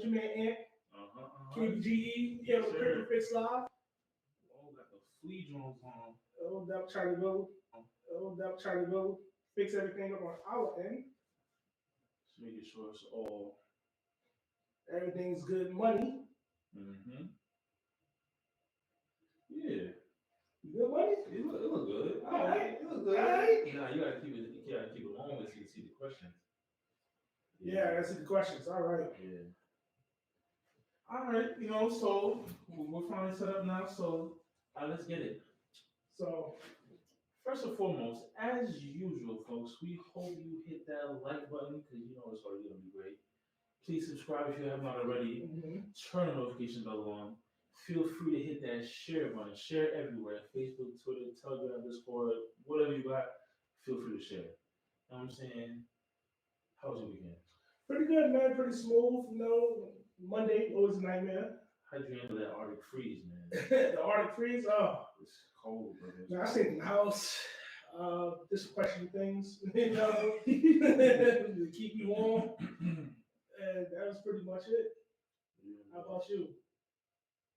with your man Ant. KPGE, here with Crypto Fix Live. Oh, got the flea drones on. Old Duck trying to go fix everything up on our end. Just making sure it's all. Everything's good money. Mm-hmm. Yeah. Good money? It look good. All right. It look good. All right. Nah, you gotta keep it long so you can see the questions. Yeah, I see the questions. All right. Yeah. All right, so we're finally set up now, so let's get it. So, first and foremost, as usual, folks, we hope you hit that like button because you know it's already going to be great. Please subscribe if you have not already. mm-hmm. Turn the notification bell on. Feel free to hit that share button. Share everywhere. Facebook, Twitter, Telegram, Discord, whatever you got, feel free to share. You know what I'm saying? How was your weekend? Pretty good, man. Pretty smooth. Monday always a nightmare. How'd you handle that Arctic freeze, man? The Arctic freeze? Oh. It's cold, brother. I stayed in the house. Just question things, to keep you warm. And that was pretty much it. Yeah, how about you?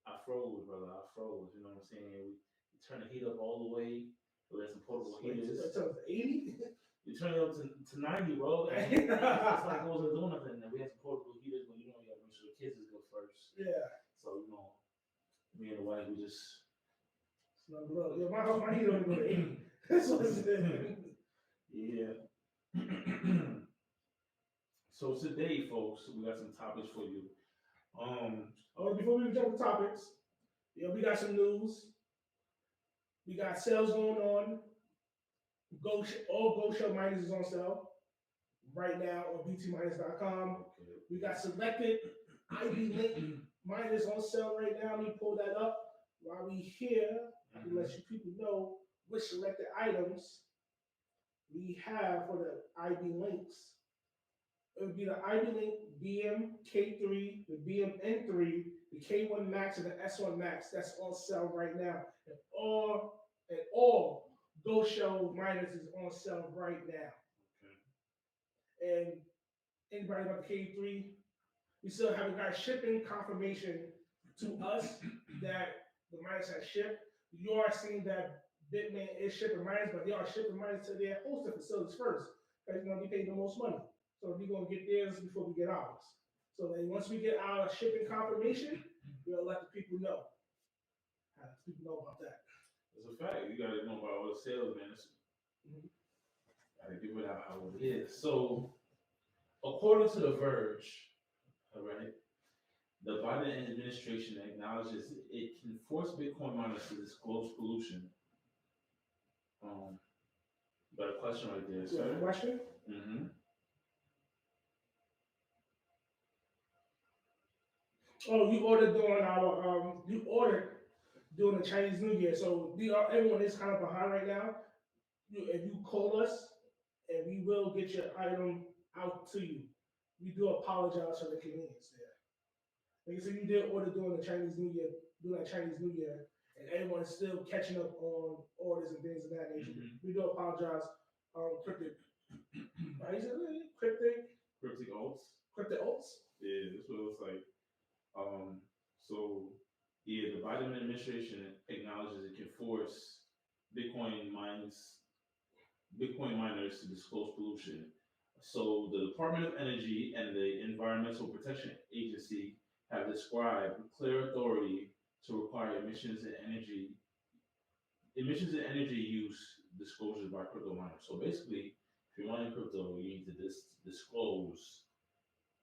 I froze, brother. I froze. You know what I'm saying? We turn the heat up all the way. We had some portable heaters. It's 80? You turn it up to 90, bro. And it's like I wasn't doing nothing. And we had some portable heaters, but you gotta make sure the kids is good first. Yeah. So, me and the wife, we just. Yeah, my heat only go to 80. That's what it is. Yeah. So today, folks, we got some topics for you. Before we jump to topics, we got some news. We got sales going on. All Go Show miners is on sale right now on btminers.com. Okay. We got selected IB Link miners on sale right now. Let me pull that up while we here. I can let you people know which selected items we have for the IB links. It would be the IB Link BM K3, the BM N3, the K1 Max, and the S1 Max. That's on sale right now. And all Go Show miners is on sale right now. Okay. And anybody about the K3, we still haven't got shipping confirmation to us that the miners have shipped. You are seeing that Bitmain is shipping miners, but they are shipping miners to their hosting facilities first. Because they pay the most money. So we're going to get theirs before we get ours. So then once we get our shipping confirmation, we'll let the people know. How the people know about that. It's a fact. You got to know about all the sales, man. Got to give it out how it is. So, according to The Verge, all right, the Biden administration acknowledges it can force Bitcoin miners to disclose pollution. Got a question right there, sir. Yeah, question? Mm-hmm. Oh, you ordered during the Chinese New Year, so everyone is kind of behind right now. If you call us, and we will get your item out to you. We do apologize for the inconvenience there. Like I said, you did order during the Chinese New Year, and everyone is still catching up on orders and things of that nature. Mm-hmm. We do apologize. Cryptic. How you say it? Cryptic alts. Cryptic alts. Yeah, that's what it looks like. The Biden administration acknowledges it can force Bitcoin miners to disclose pollution. So the Department of Energy and the Environmental Protection Agency have described clear authority to require emissions and energy use disclosures by crypto miners. So basically, if you're mining crypto, you need to disclose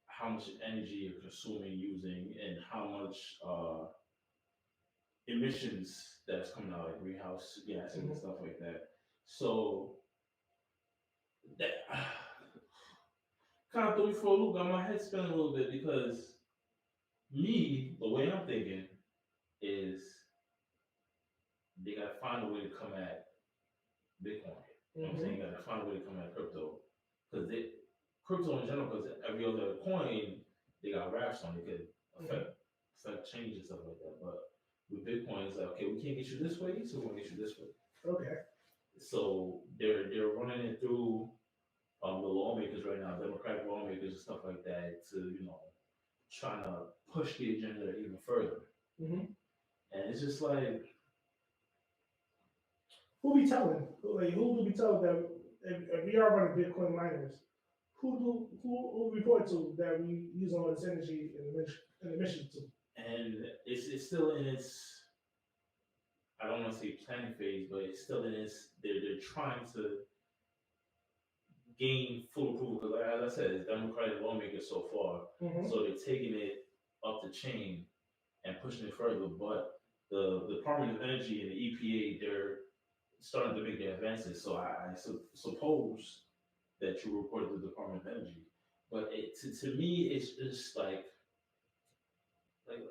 how much energy you're consuming, using, and how much emissions that's coming out, like greenhouse gases and stuff like that. So that kind of threw me for a loop. Got my head spinning a little bit because the way I'm thinking is they gotta find a way to come at Bitcoin. You know what I'm saying? You gotta find a way to come at crypto. Because crypto in general, because every other coin, they got wraps on it, could affect change and stuff like that. But with Bitcoin, it's like, okay, we can't get you this way, so we're gonna get you this way. Okay. So they're running it through the lawmakers right now, Democratic lawmakers and stuff like that, to trying to push the agenda even further. Mm-hmm. And it's just like, Who be telling? Who do we tell that if we are running Bitcoin miners? Who report to that we use all this energy and emission to? and it's still in its, I don't want to say planning phase, but it's still in its, they're trying to gain full approval because, like, as I said, it's Democratic lawmakers so far, Mm-hmm. so they're taking it up the chain and pushing it further. But the Department of Energy and the EPA, they're starting to make their advances. So I suppose that you report to the Department of Energy. But to me, it's just like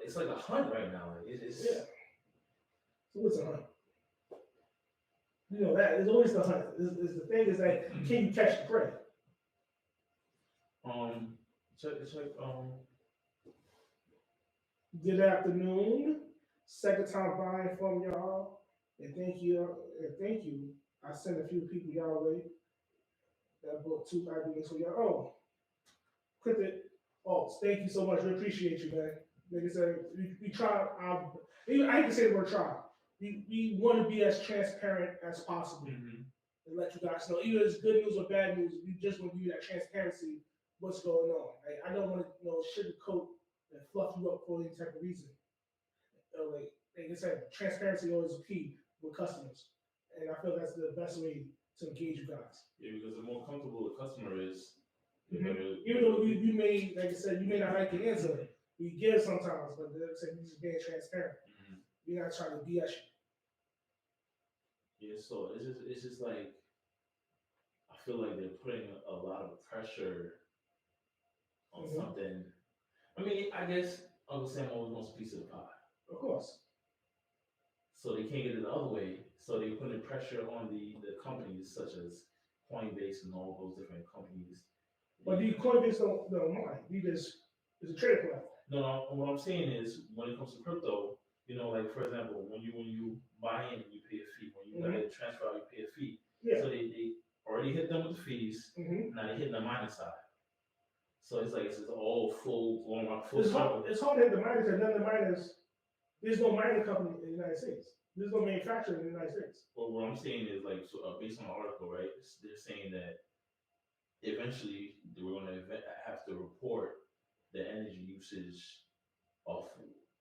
it's like a hunt right now. Like it's Yeah. So what's a hunt? You know that it's always the hunt. Is the thing is that can you catch the prey? check Good afternoon. Second time buying from y'all, and thank you. And thank you. I sent a few people y'all way that bought 2 ideas for y'all. Oh, Cricket. Oh, thank you so much. We appreciate you, man. Like I said, we try. I hate to say the word try. We want to be as transparent as possible mm-hmm. and let you guys know, either it's good news or bad news. We just want to give you that transparency. What's going on? Like, I don't want to sugarcoat and fluff you up for any type of reason. Like I said, transparency always is key with customers, and I feel that's the best way to engage you guys. Yeah, because the more comfortable the customer is, the Mm-hmm. better. Even though you may, like I said, you may not like the answer, we give sometimes, but like I said, we just being transparent. Mm-hmm. We're not trying to BS Yeah, so it's just like I feel like they're putting a lot of pressure on Mm-hmm. something. I mean, I guess Uncle Sam always wants a piece of the pie. you, of course. So they can't get it the other way. So they're putting pressure on the companies such as Coinbase and all those different companies. But the Coinbase don't mind. It's a trading platform. No, what I'm saying is when it comes to crypto, like for example, when you buy in, you pay a fee. When you Mm-hmm. gotta transfer out, you pay a fee. Yeah. So they already hit them with the fees. Mm-hmm. Now they're hitting the minus side. So it's like it's all full It's circle. hard to hit the miners, and none of the miners. There's no mining company in the United States. There's no manufacturer in the United States. Well, what I'm saying is like based on the article, right? They're saying that eventually we're going to have to report the energy usage of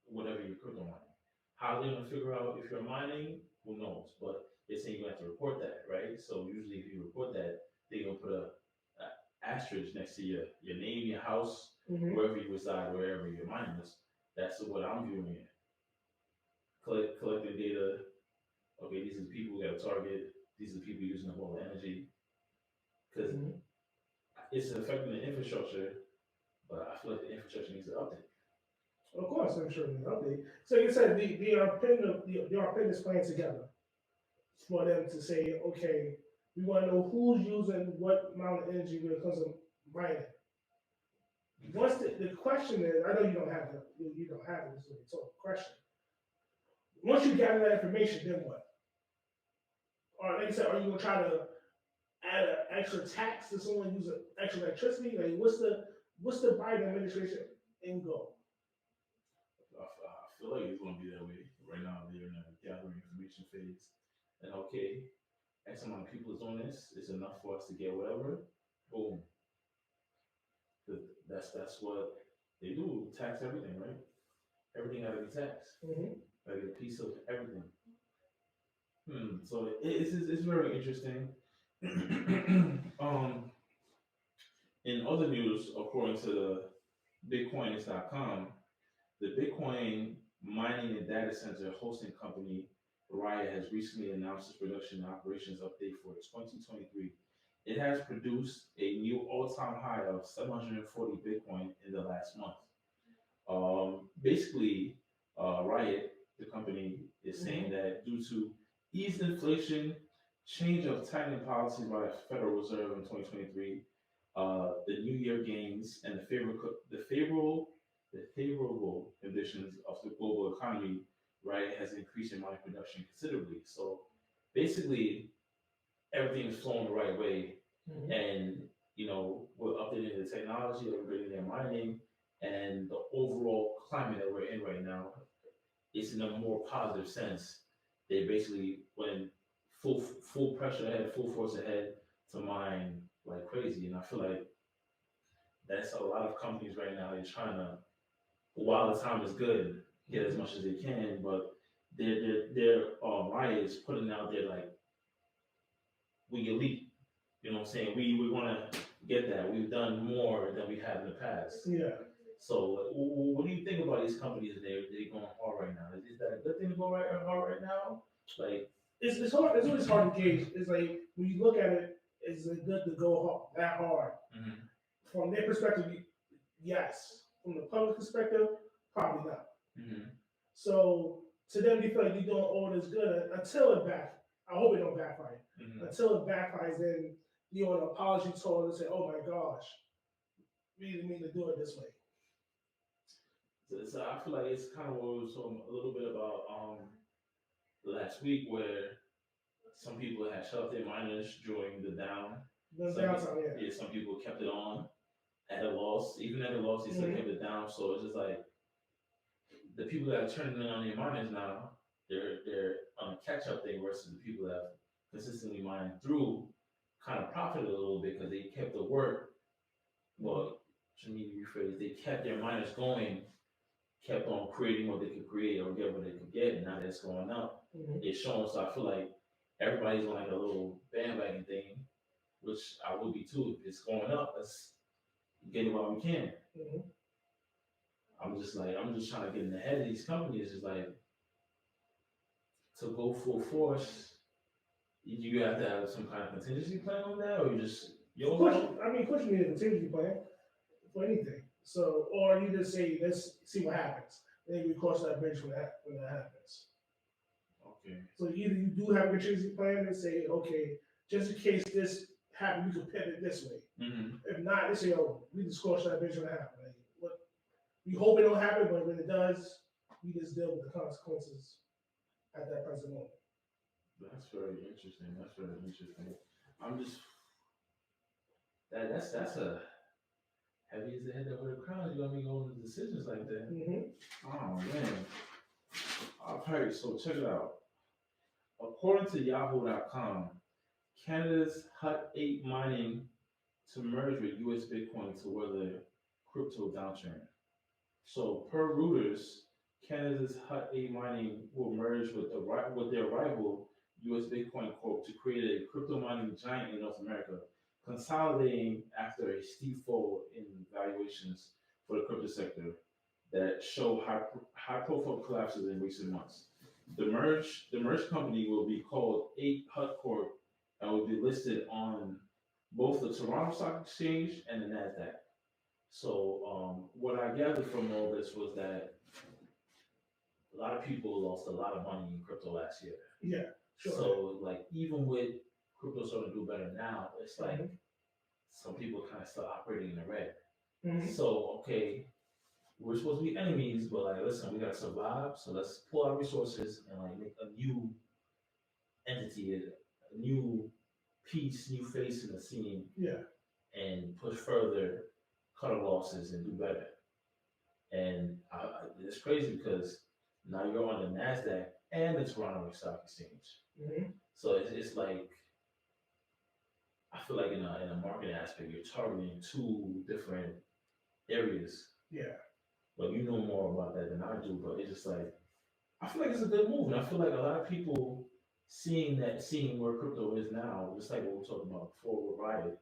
whatever you're crypto mining. How they're going to figure out if you're mining, who knows? But they're saying you have to report that, right? So usually if you report that, they're going to put a asterisk next to your name, your house, Mm-hmm. wherever you reside, wherever your mining is. That's what I'm viewing it. Collecting data. Okay, these are the people we got to target. These are the people using up all the energy. Because it's affecting the infrastructure, but I feel like the infrastructure needs an update. Of course, I'm sure there's an update. So like I said, they are putting this plan together for them to say, okay, we want to know who's using what amount of energy when it comes to mining. Once the question is, I know you don't have you don't have it, so it's a question. Once you gather that information, then what? Or like I said, are you gonna try to add an extra tax to someone using extra electricity? Like what's the Biden administration end goal? I feel like it's going to be that way. Right now, they're in a gathering information phase. And okay, X amount of people is on this. It's enough for us to get whatever. Boom. That's what they do. Tax everything, right? Everything got to be taxed. Mm-hmm. Got to get a piece of everything. So it's very interesting. In other news, according to the Bitcoinist.com, the Bitcoin mining and data center hosting company Riot has recently announced its production and operations update for 2023. It has produced a new all-time high of 740 Bitcoin in the last month. Basically, Riot, the company, is saying that due to eased inflation, change of tightening policies by the Federal Reserve in 2023, the New Year gains, and the favorable conditions of the global economy, right, has increased in mining production considerably. So basically, everything is flowing the right way, and we're updating the technology, upgrading their mining, and the overall climate that we're in right now is in a more positive sense. They basically went full pressure ahead, full force ahead to mine like crazy, and I feel like that's a lot of companies right now. They're trying to, while the time is good, get as much as they can, but their riots putting out there like we elite. You know what I'm saying? We want to get that. We've done more than we have in the past. Yeah. So, what do you think about these companies? They're going hard right now. Is that a good thing to go hard right now? Like, it's hard. It's always hard to gauge. It's like when you look at it, is it good to go that hard? mm-hmm. From their perspective, yes. From the public perspective, probably not. Mm-hmm. So to them, they feel like they're doing all this good until it back. I hope it don't backfire. Mm-hmm. Until it backfires, then you want an apology tour and say, "Oh my gosh, we didn't mean to do it this way." So I feel like it's kind of what we were talking a little bit about last week, where some people had shut off their miners during the down. Some people kept it on at a loss. Even at a loss, they still kept it down. So it's just like the people that are turning in on their miners now, they're on a catch up thing versus the people that have consistently mined through kind of profited a little bit because they kept the work. Well, to me to rephrase, they kept their miners going, kept on creating what they could create or get what they could get, and now that's going up. It's showing. So I feel like everybody's on like a little bandwagon thing, which I would be too. If it's going up, let's get it while we can. I'm just trying to get in the head of these companies. Is like to go full force. You have to have some kind of contingency plan on that, or you just of course you need a contingency plan for anything. So, or you just say, let's see what happens. Then we cross that bridge when that happens. Okay. So either you do have a contingency plan and say, okay, just in case this happens, we can pivot this way. If not, they say, oh, we just cross that bridge when it happens. Like, we hope it don't happen, but when it does, we just deal with the consequences at that present moment. That's very interesting. I'm just that's a heavy as the head over the crown. You got me going to decisions like that. Oh man. All right, so check it out. According to Yahoo.com, Canada's Hut 8 mining to merge with US Bitcoin to weather crypto downturn. So per Reuters, Canada's Hut 8 mining will merge with their rival US Bitcoin Corp to create a crypto mining giant in North America, consolidating after a steep fall in valuations for the crypto sector that show high-profile collapses in recent months. The merged company will be called 8 Hut Corp and will be listed on both the Toronto Stock Exchange and the Nasdaq. So what I gathered from all this was that a lot of people lost a lot of money in crypto last year. Yeah, sure. So like even with crypto starting to do better now, it's like some people kind of still operating in the red. So okay, we're supposed to be enemies, but like listen, we gotta survive. So let's pull our resources and like make a new entity, a new piece, new face in the scene. Yeah. And push further, cut our losses, and do better. And it's crazy because now you're on the Nasdaq and the Toronto Stock Exchange. So it's like I feel like in a market aspect, you're targeting two different areas. Yeah. But you know more about that than I do. But it's just like I feel like it's a good move, and I feel like a lot of people seeing where crypto is now, just like what we were talking about before with Riot,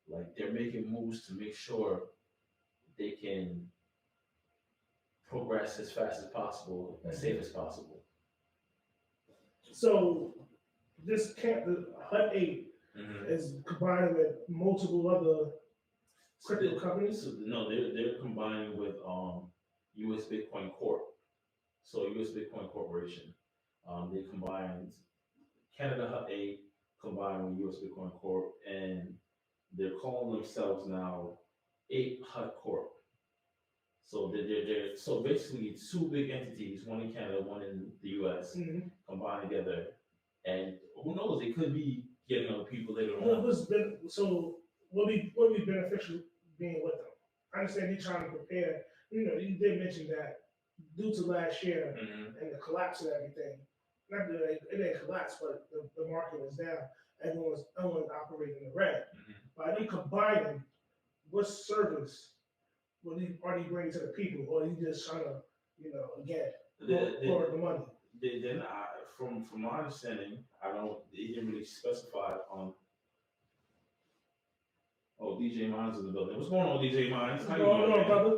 like they're making moves to make sure they can progress as fast as possible, as safe as possible. So this the Hut 8 is combined with multiple other crypto companies. So no, they're combining with US Bitcoin Corp. So US Bitcoin Corporation. They combined Canada Hut 8 combined with US Bitcoin Corp, and they're calling themselves now 8 Hut Corp. So they're so basically two big entities, one in Canada, one in the US, combined together. And who knows, they could be getting other people later on. So what would be beneficial being with them? I understand they're trying to prepare You did mention that due to last year Mm-hmm. and the collapse and everything, not that it didn't collapse, but the market was down. Everyone's operating in the red. Mm-hmm. By them combining, what service are they bringing to the people, or are they just trying to, again, hoard the money? Then from my understanding, I don't. They didn't really specify on. Oh, DJ Mines in the building. What's going on, DJ Mines? What's How you going doing, on, man? brother?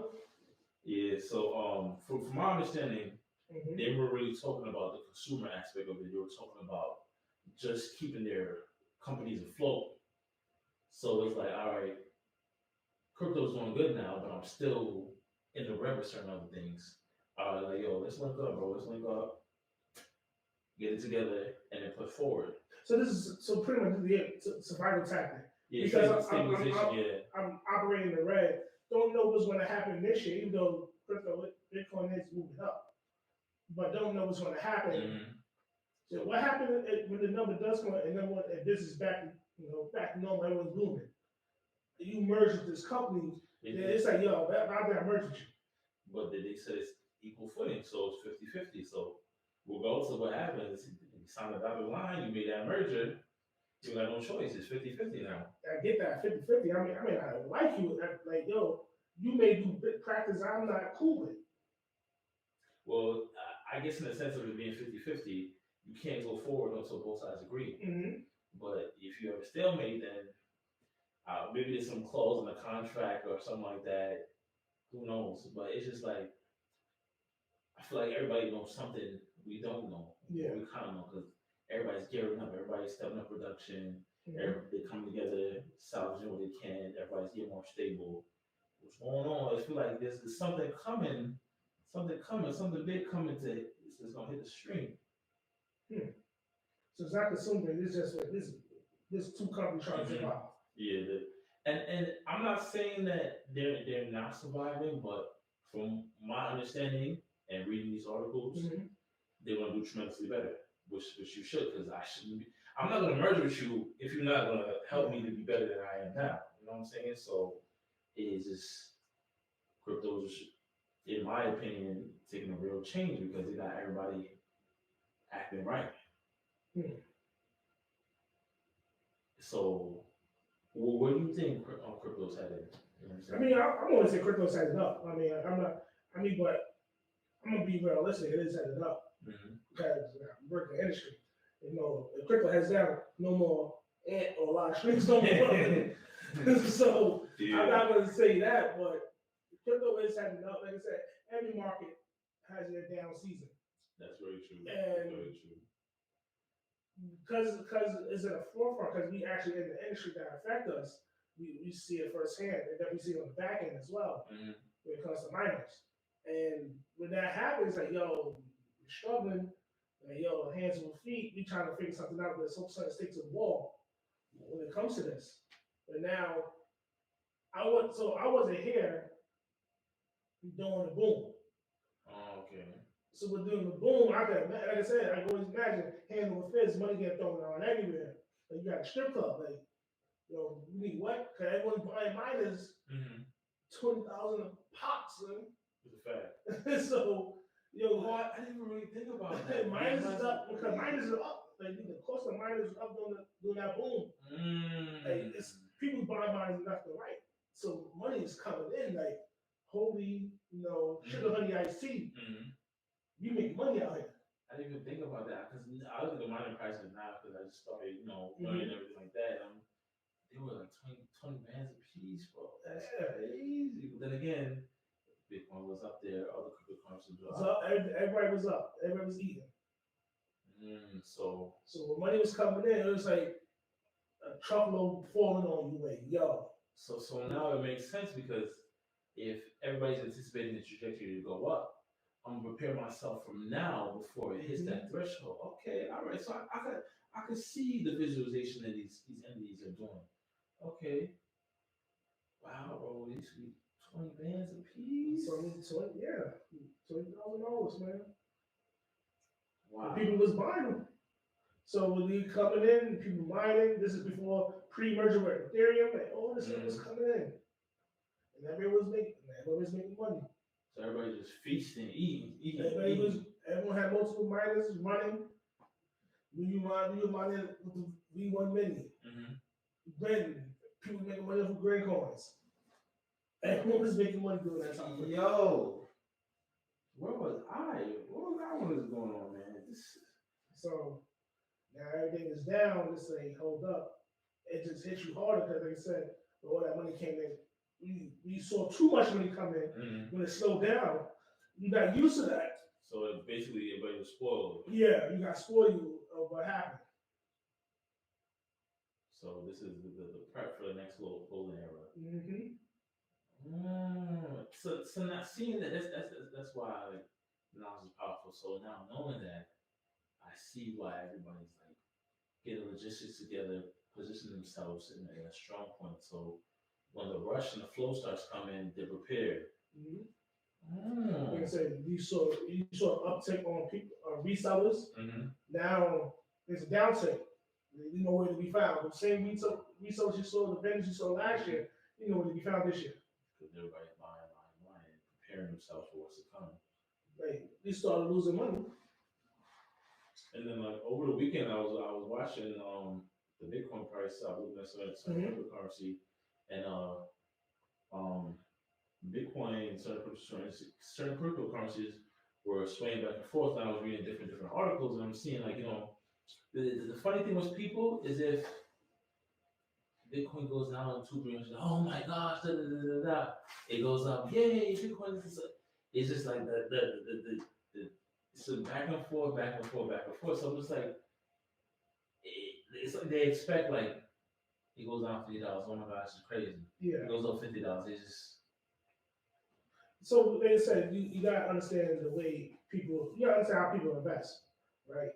Yeah. So from my understanding, Mm-hmm. they were really talking about the consumer aspect of it. They were talking about just keeping their companies afloat. So it's like, all right, crypto's doing good now, but I'm still in the red with certain other things. Like, yo, let's link up, bro. Let's link up, get it together, and then put forward. So this is pretty much the survival tactic. Yeah, Because stabilization. I'm operating in the red. Don't know what's going to happen this year, even though Bitcoin is moving up, but don't know what's going to happen. Mm-hmm. So what happened when the number does come and then when this is back, back to normal, everyone's booming. You merge with this company, it's like, yo, how did I merge with you? But they said it's equal footing, so it's 50-50. So regardless of what happens, you sign a dotted line, you made that merger, you got no choice. It's 50-50 now. I get that 50-50. I mean, I like you. Like, yo, you may do big practice I'm not cool with. Well, I guess in the sense of it being 50-50, you can't go forward until both sides agree. Mm-hmm. But if you have a stalemate, then maybe there's some clause in the contract or something like that. Who knows? But it's just like, I feel like everybody knows something we don't know. Yeah. We kind of know because everybody's gearing up, everybody's stepping up production, Mm-hmm. they come together, salvaging what they can, everybody's getting more stable. What's going on? I feel like there's something coming, something big coming it's going to hit the stream. So it's not consuming, it's just like this two companies trying to survive. Yeah, and I'm not saying that they're not surviving, but from my understanding and reading these articles, they want to do tremendously better, which you should, because I shouldn't be. I'm not going to merge with you if you're not going to help me to be better than I am now. You know what I'm saying? So it's just crypto's, in my opinion, taking a real change because they got everybody acting right. So, what do you think crypto's headed? You know what I mean, I'm going to say crypto's headed up. I mean, but I'm going to be realistic. It is headed up because I'm working in the industry. If crypto heads down, no more ant or live streams no more. So I'm not going to say that, but crypto is heading up. Like I said, every market has their down season. That's very true. And very true. Because it's in the forefront, because we actually in the industry that affect us, we see it firsthand, and then we see it on the back end as well when it comes to miners. And when that happens, like, yo, we're struggling, like, yo, hands and feet, we trying to figure something out, but some sort of stick to the wall when it comes to this. But now, I wasn't here during the boom. Oh, okay. So we're doing the boom. Like I said, I can always imagine handling with fists, money getting thrown around everywhere. Like you got a strip club, like, you need what? Because everyone's buying miners, 20,000 pops, man. It's a fact. So, I didn't even really think about that. Miners is up because miners are up. Like the cost of miners is up during that boom. Like it's people buying miners left and right. So money is coming in. Like holy, sugar honey iced tea. You make money out here. I didn't even think about that because I look at the mining prices now because I just started, learning everything like that. They were like 20 bands a piece, bro. That's crazy. But then again, Bitcoin was up there, other cryptocurrencies were up. So everybody was up. Everybody was eating. So when money was coming in, it was like a truckload falling on you, like, yo. So now it makes sense because if everybody's anticipating the trajectory to go up, I'm gonna prepare myself from now before it hits that threshold. Okay, all right. So I could see the visualization that these entities are doing. Okay. Wow, bro, these 20 bands a piece. $20,000, man. Wow. People was buying them. So when they coming in, people mining. This is before pre-merger with Ethereum, and all this stuff was coming in, and everyone was making money. So everybody just feasting, eating, Everyone had multiple miners running. When you mine with the V1 Mini, then people making money from gray coins. Everyone was making money doing that time. Yo, where was I? What was I when this was going on, man? So now everything is down. This ain't hold up. It just hits you harder because, like I said, all that money came in. We saw too much money come in. When it slowed down, you got used to that. So basically, everybody was spoiled. Yeah, you got spoiled of what happened. So this is the prep for the next golden era. So not seeing that, that's why like knowledge is powerful. So now knowing that, I see why everybody's like getting logistics together, position themselves in a strong point. So when the rush and the flow starts coming, they're prepared. Like I said, you saw an uptick on people, resellers. Now there's a downtick. You know where to be found. The same resellers you saw, the vendors you saw last year, you know where to be found this year. Because everybody's buying, preparing themselves for what's to come. Like they started losing money. And then like over the weekend, I was watching the Bitcoin price. I was looking at some cryptocurrency, and Bitcoin, certain cryptocurrencies were swaying back and forth. And I was reading different articles, and I'm seeing like the funny thing with people is if Bitcoin goes down 200-300, oh my gosh, da, da, da, da, da. It goes up, yay, Bitcoin is. It's just like it's a back and forth, back and forth, back and forth. So I'm just like, it's like they expect like it goes down $50. Oh my gosh, it's crazy. Yeah. It goes up $50. It's just. So like I said, you gotta understand the way people. You gotta understand how people invest, right?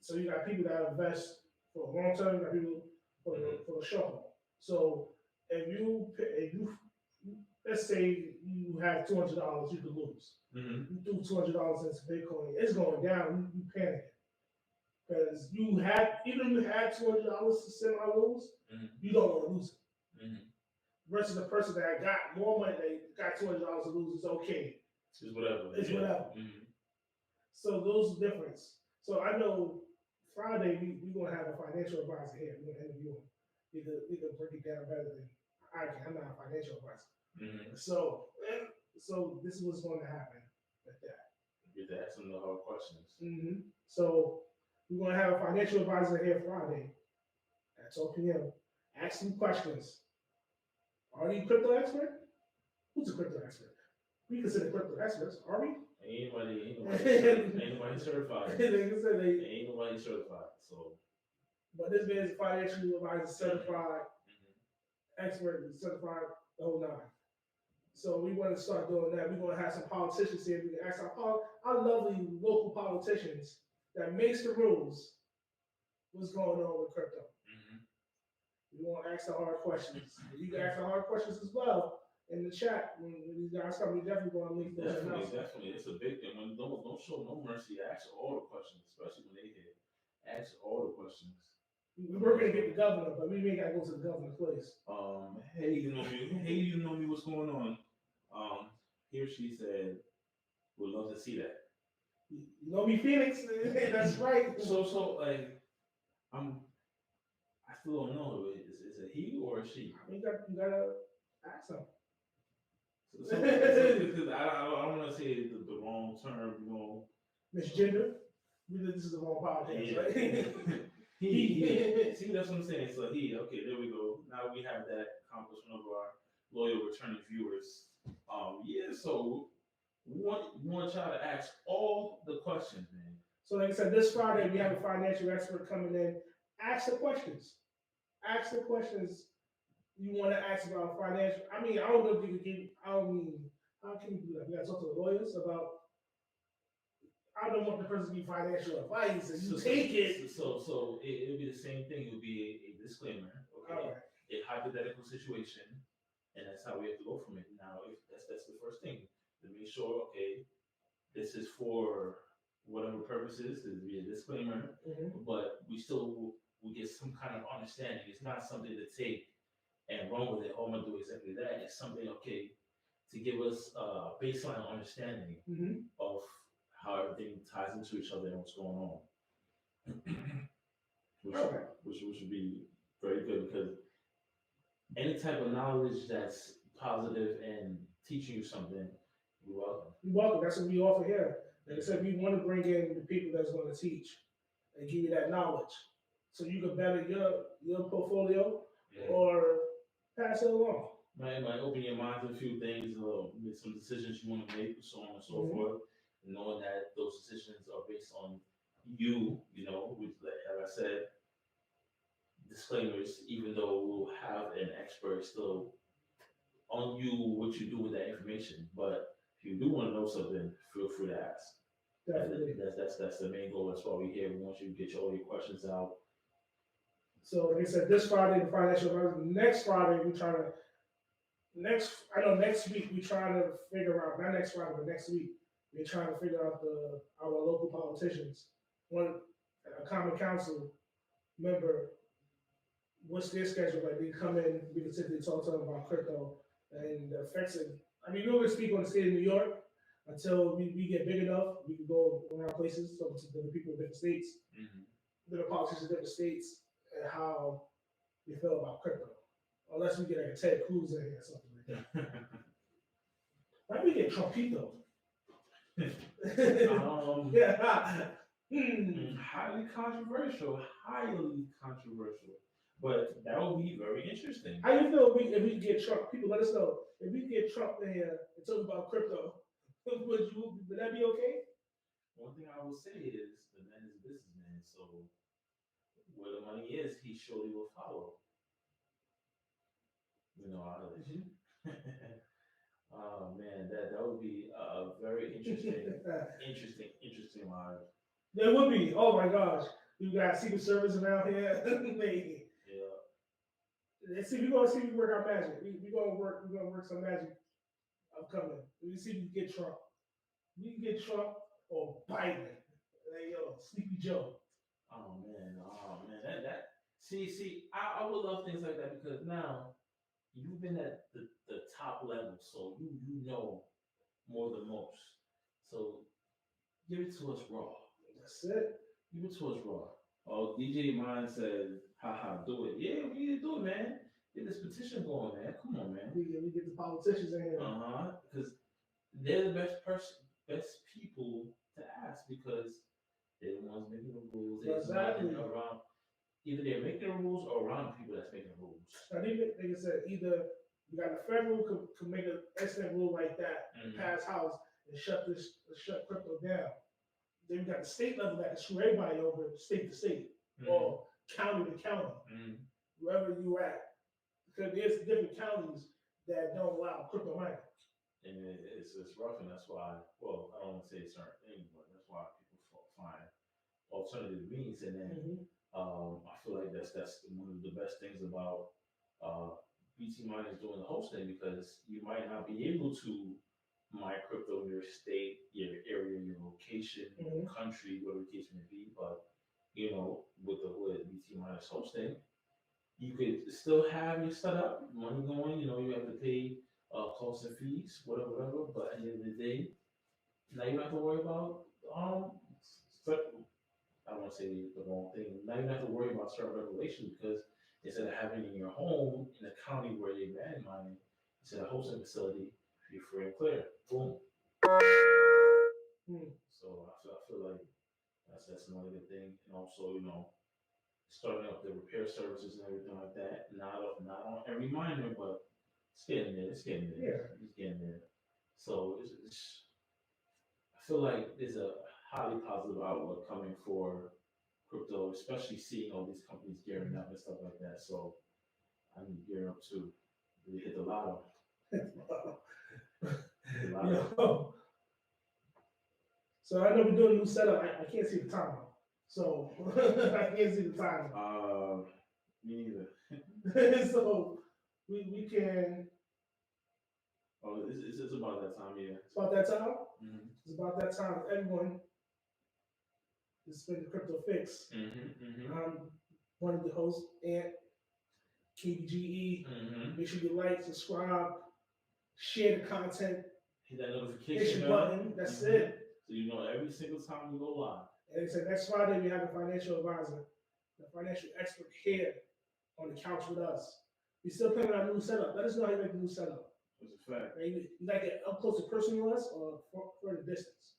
So you got people that invest for a long term. You got people for the short haul. So if you let's say you have $200, you could lose. You threw $200 into Bitcoin, it's going down. You panic because you had $200 to sell or lose. You don't want to lose it. Versus the person that got more money, they got $200 to lose. It's okay. It's whatever. It's whatever. So those difference. So I know Friday we're gonna have a financial advisor here. We're gonna interview him. We can break it down better than I can. I'm not a financial advisor. So this is what's going to happen with that. You get to ask them the hard questions. So we're going to have a financial advisor here Friday at 12 p.m. Ask some questions. Are you a crypto expert? Who's a crypto expert? We consider crypto experts, are we? Ain't nobody certified. Ain't nobody certified. So, but this man is a financial advisor, certified expert, certified the whole nine. So we want to start doing that. We're going to have some politicians here. We can ask our lovely local politicians that makes the rules. What's going on with crypto? We want to ask the hard questions. You can ask the hard questions as well in the chat when these guys come. We definitely want to link those. Definitely. It's a big thing. When don't show no mercy. Ask all the questions, especially when they hit. Ask all the questions. We were going to get the governor, but we may got to go to the governor's place. Hey, you know me. What's going on? He or she said, "Would love to see that." You know me, Phoenix. That's right. So like, I still don't know. Is it he or a she? I mean, you gotta ask them. Because I don't want to say the wrong term, Misgender. This is the wrong podcast, right? He. See, that's what I'm saying. So he. Okay, there we go. Now we have that accomplishment of our loyal returning viewers. So we want y'all to ask all the questions, man. So like I said, this Friday we have a financial expert coming in. Ask the questions. Ask the questions you want to ask about financial. I mean, I don't know if you can give. How can you do that? We got to talk to the lawyers about. I don't want the person to be financial advice and you take it. So it'll be the same thing. It'll be a disclaimer, okay? All right. A hypothetical situation, and that's how we have to go from it. Now, if that's the first thing to make sure, okay, this is for whatever purposes. It'll be a disclaimer, but we get some kind of understanding. It's not something to take and run with it. Oh, I'm gonna do exactly that. It's something, okay. to give us a baseline understanding of how everything ties into each other and what's going on, which would be very good because any type of knowledge that's positive and teaching you something, you're welcome. You're welcome. That's what we offer here. Like I said, we want to bring in the people that's going to teach and give you that knowledge, so you can better your portfolio or pass it along. Might open your mind to a few things, make some decisions you want to make, so on and so forth. Knowing that those decisions are based on you, which, like I said, disclaimers, even though we'll have an expert still on you, what you do with that information. But if you do want to know something, feel free to ask. Definitely. That's the main goal. That's why we're here. We want you to get all your questions out. So, like I said, this Friday, the financial advisor. Next Friday, I know next week we trying to figure out, not next Friday, but next week, we're trying to figure out our local politicians. A common council member, what's their schedule like? They come in, we can sit there and talk to them about crypto and the effects of, we're going to speak on the state of New York until we get big enough. We can go around places, talk to the people in different states, the politicians in different states, and how they feel about crypto. Unless we get like a Ted Cruz in here or something like that. Why we get Trumpito? Highly controversial. But that would be very interesting. How you feel if we get Trump? People, let us know. If we get Trump in here and talk about crypto, would that be okay? One thing I will say is the man is a businessman, so where the money is, he surely will follow. Oh man, that would be a very interesting live. There would be. Oh my gosh, you got Secret Service around here. Yeah. Let's see. We're gonna see if we work our magic. We're gonna work some magic upcoming. We see if we can get Trump. We can get Trump or Biden. Sleepy Joe. Oh man. That. See. I would love things like that because now you've been at the top level, so you know more than most. So give it to us raw. That's it. Give it to us raw. Oh, DJ Mine says, haha, do it. Yeah, we need to do it, man. Get this petition going, man. Come on, man. We get the politicians in here. Because they're the best people to ask because they're the ones making the rules. Exactly. Either they're making the rules or around the people that's making the rules. I think, like I said, either you got the federal could make an instant rule like that, pass House, and shut crypto down. Then you got the state level that can screw everybody over, state to state, or county to county, wherever you at. Because there's different counties that don't allow crypto mining. And it's rough, and that's why. Well, I don't want to say a certain thing, but that's why people find alternative means, and then. I feel like that's one of the best things about btminers doing the hosting because you might not be able to mine crypto in your state, your area, your location, your country, whatever the case may be. But with btminers hosting, you could still have your setup, money going. You have to pay costs and fees, whatever. But at the end of the day, now you don't have to worry about I don't want to say the wrong thing. Now you don't have to worry about certain regulations because instead of having it in your home in the county where you're mining, instead of hosting facility, you're free and clear. Boom. So I feel like that's another good thing. And also, starting up the repair services and everything like that. Not on every miner, but it's getting there. Yeah. It's getting there. So I feel like there's a highly positive outlook coming for crypto, especially seeing all these companies gearing up and stuff like that. So I need to gear up too. Really hit the lotto. So I know we're doing a new setup. I can't see the timer. So I can't see the timer. Me neither. So we can. Oh, it's about that time, yeah. It's about that time? It's about that time. Everyone is spending crypto fix. I'm one of the hosts, Ant, KPGE. Make sure you like, subscribe, share the content, hit that hit notification your bell. button. That's it. So you know every single time we go live. And it's like next Friday we have a financial advisor, the financial expert here on the couch with us. We still playing with our new setup. Let us know how you like the new setup. That's a fact. Right? You like it up close and personal with us or further distance?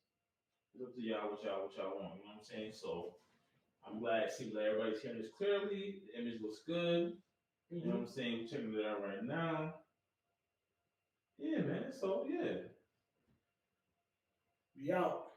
It's up to y'all what y'all want. You know what I'm saying? So I'm glad. Seems like everybody's hearing this clearly. The image looks good. You know what I'm saying? We're checking it out right now. Yeah, man. So yeah. We out.